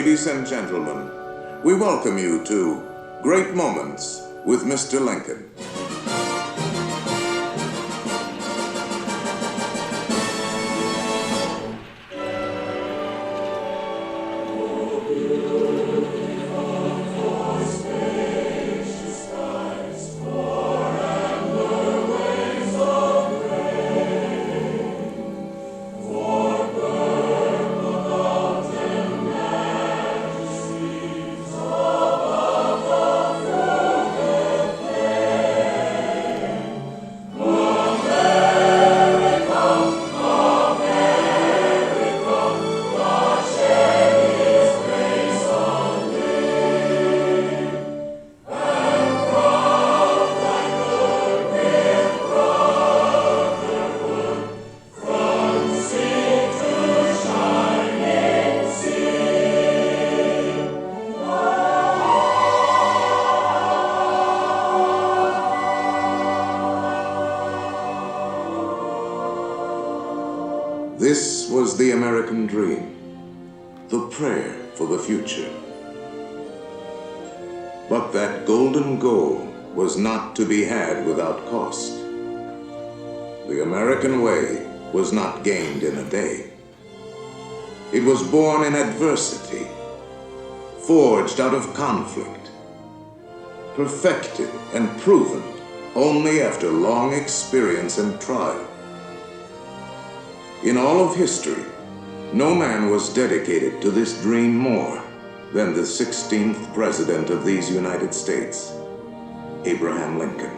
Ladies and gentlemen, we welcome you to Great Moments with Mr. Lincoln. This was the American dream, the prayer for the future. But that golden goal was not to be had without cost. The American way was not gained in a day. It was born in adversity, forged out of conflict, perfected and proven only after long experience and trial. In all of history, no man was dedicated to this dream more than the 16th President of these United States, Abraham Lincoln.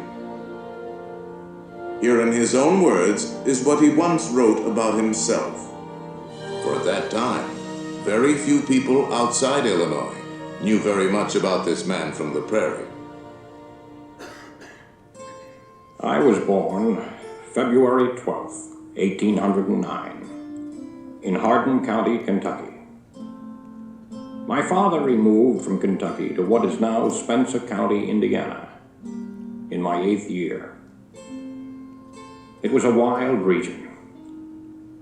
Here in his own words is what he once wrote about himself. For at that time, very few people outside Illinois knew very much about this man from the prairie. I was born February 12th. 1809, in Hardin County, Kentucky. My father removed from Kentucky to what is now Spencer County, Indiana, in my 8th year. It was a wild region,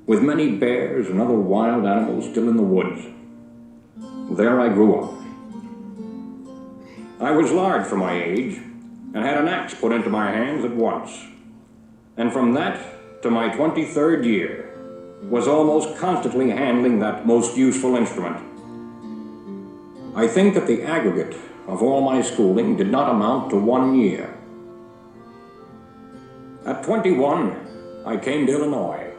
with many bears and other wild animals still in the woods. There I grew up. I was large for my age, and had an axe put into my hands at once, and from that to my 23rd year, was almost constantly handling that most useful instrument. I think that the aggregate of all my schooling did not amount to 1 year. At 21, I came to Illinois.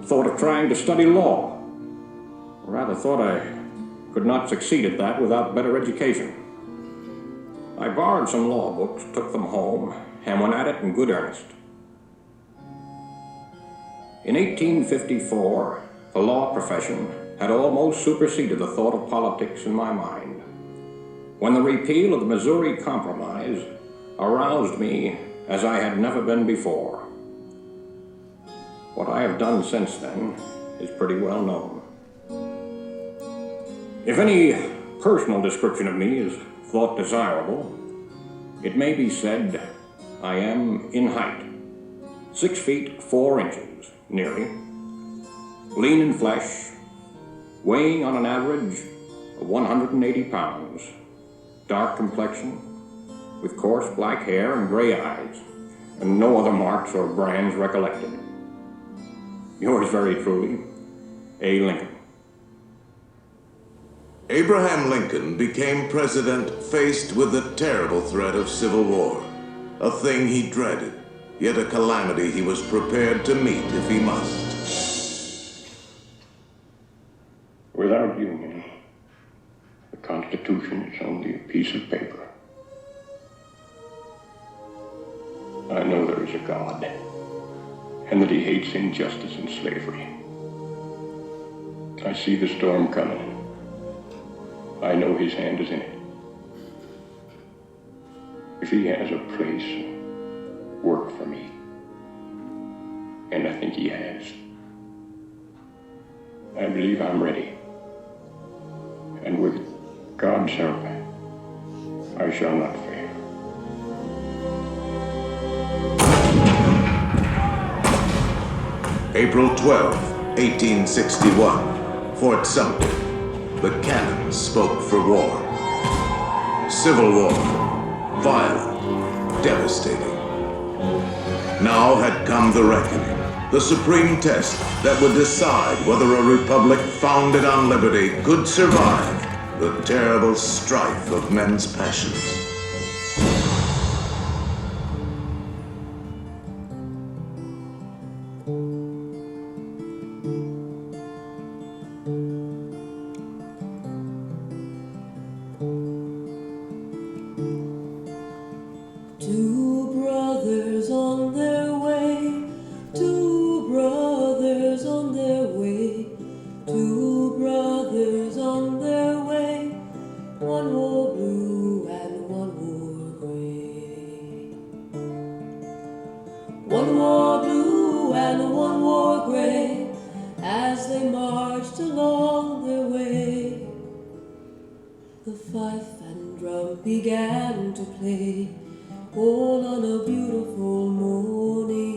Thought of trying to study law. Rather thought I could not succeed at that without better education. I borrowed some law books, took them home, and went at it in good earnest. In 1854, the law profession had almost superseded the thought of politics in my mind, when the repeal of the Missouri Compromise aroused me as I had never been before. What I have done since then is pretty well known. If any personal description of me is thought desirable, it may be said I am in height, 6 feet 4 inches. Nearly, lean in flesh, weighing on an average of 180 pounds, dark complexion, with coarse black hair and gray eyes, and no other marks or brands recollected. Yours very truly, A. Lincoln. Abraham Lincoln became president faced with the terrible threat of civil war, a thing he dreaded, yet a calamity he was prepared to meet if he must. Without union, the Constitution is only a piece of paper. I know there is a God, and that he hates injustice and slavery. I see the storm coming. I know his hand is in it. If he has a place, work for me, and I think he has. I believe I'm ready, and with God's help, I shall not fail. April 12, 1861, Fort Sumter. the cannon spoke for war. Civil war, violent, devastating. Now had come the reckoning, the supreme test that would decide whether a republic founded on liberty could survive the terrible strife of men's passions. Two brothers on their way, two brothers on their way, two brothers on their way. One wore blue and one wore gray. One wore blue and one wore gray as they marched along their way. The fife and drum began to play, all on a beautiful morning.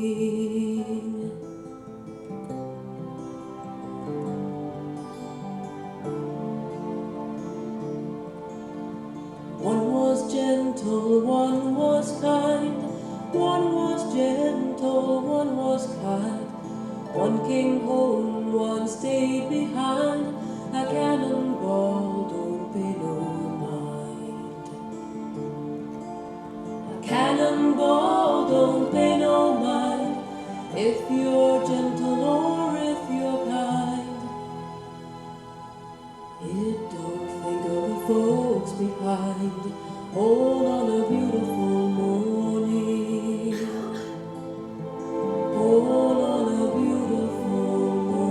One was gentle, one was kind. One was gentle, one was kind. One came home, one stayed behind. A cannonball, don't pay no mind. A cannonball, don't pay no mind. If you're gentle or if you're kind. It don't think of the folks behind. All on a beautiful morning. All on a beautiful morning.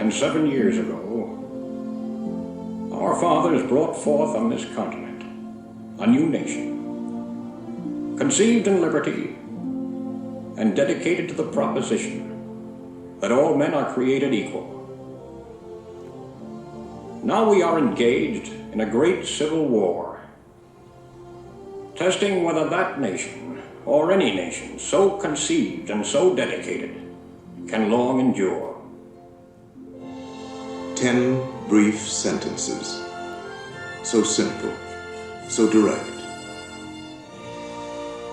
87 years ago, our fathers brought forth on this continent a new nation, conceived in liberty and dedicated to the proposition that all men are created equal. Now we are engaged in a great civil war, testing whether that nation, or any nation so conceived and so dedicated, can long endure. 10 brief sentences, so simple, so direct.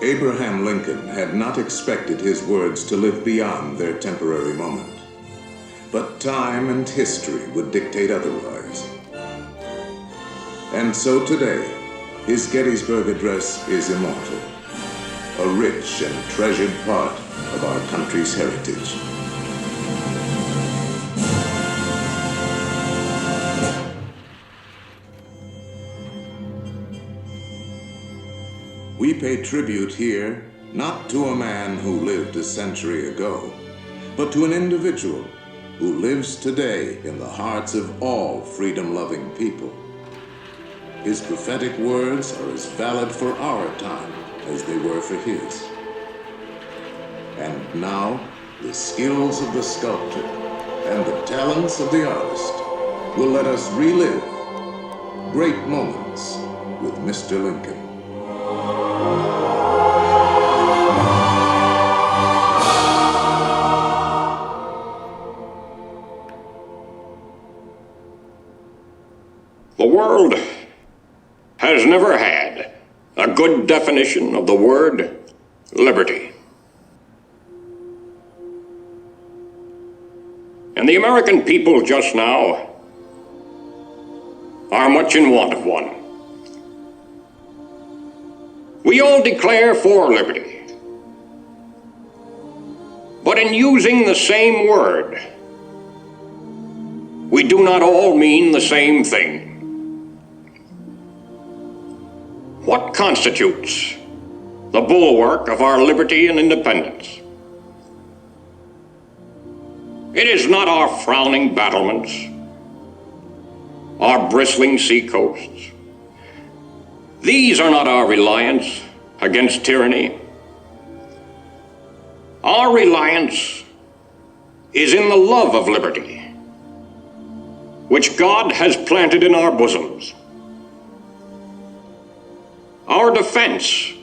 Abraham Lincoln had not expected his words to live beyond their temporary moment, but time and history would dictate otherwise. And so today, his Gettysburg Address is immortal, a rich and treasured part of our country's heritage. We pay tribute here not to a man who lived a century ago, but to an individual who lives today in the hearts of all freedom-loving people. His prophetic words are as valid for our time as they were for his. And now, the skills of the sculptor and the talents of the artist will let us relive great moments with Mr. Lincoln. The world has never had a good definition of the word liberty. And the American people just now are much in want of one. We all declare for liberty, but in using the same word, we do not all mean the same thing. What constitutes the bulwark of our liberty and independence? It is not our frowning battlements, our bristling seacoasts. These are not our reliance against tyranny. Our reliance is in the love of liberty, which God has planted in our bosoms. Our defense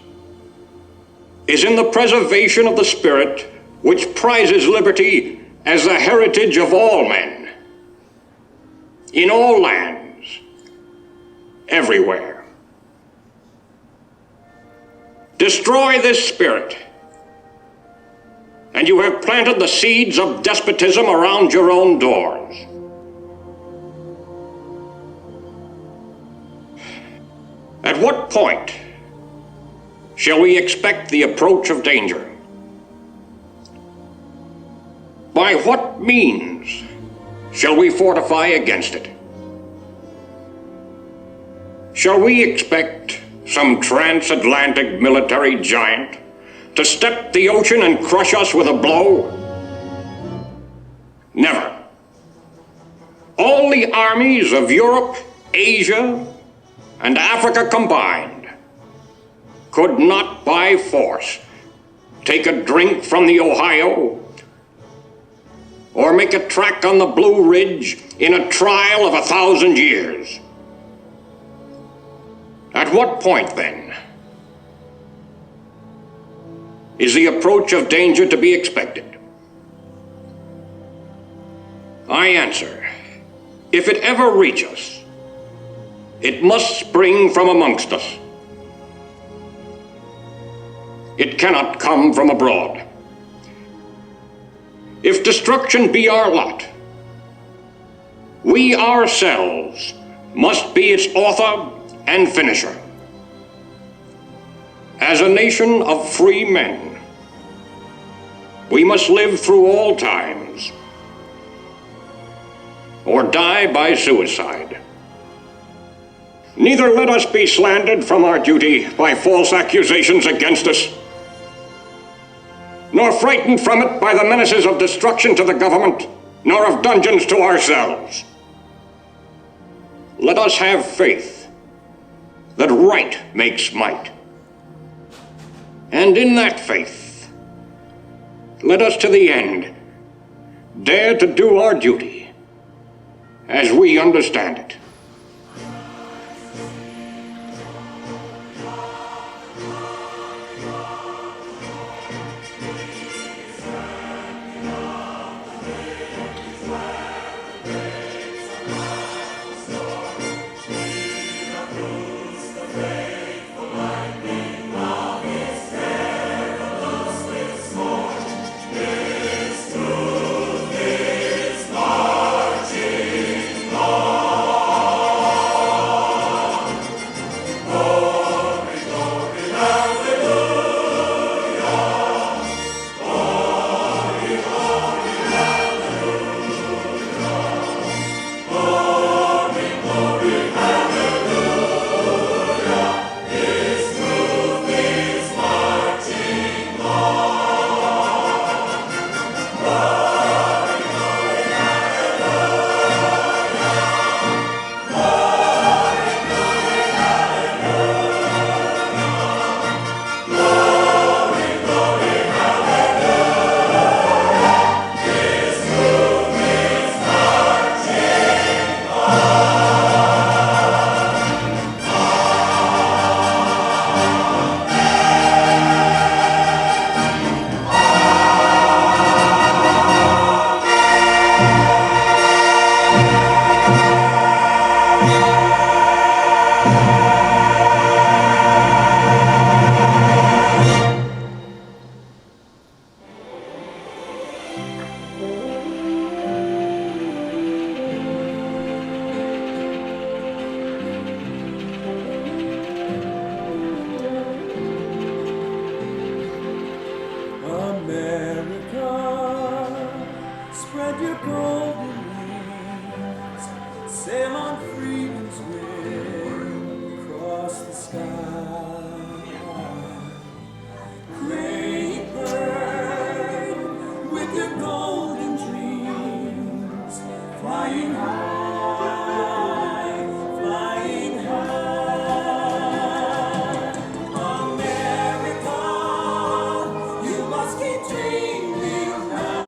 is in the preservation of the spirit which prizes liberty as the heritage of all men, in all lands, everywhere. Destroy this spirit, and you have planted the seeds of despotism around your own doors. At what point shall we expect the approach of danger? By what means shall we fortify against it? Shall we expect some transatlantic military giant to step the ocean and crush us with a blow? Never. All the armies of Europe, Asia, and Africa combined could not by force take a drink from the Ohio or make a track on the Blue Ridge in a trial of 1,000 years. At what point, then, is the approach of danger to be expected? I answer, if it ever reach us, it must spring from amongst us. It cannot come from abroad. If destruction be our lot, we ourselves must be its author and finisher. As a nation of free men, we must live through all times, or die by suicide. Neither let us be slandered from our duty by false accusations against us, nor frightened from it by the menaces of destruction to the government, nor of dungeons to ourselves. Let us have faith that right makes might. And in that faith, let us to the end dare to do our duty as we understand it. Sail on freedom's wing across the sky.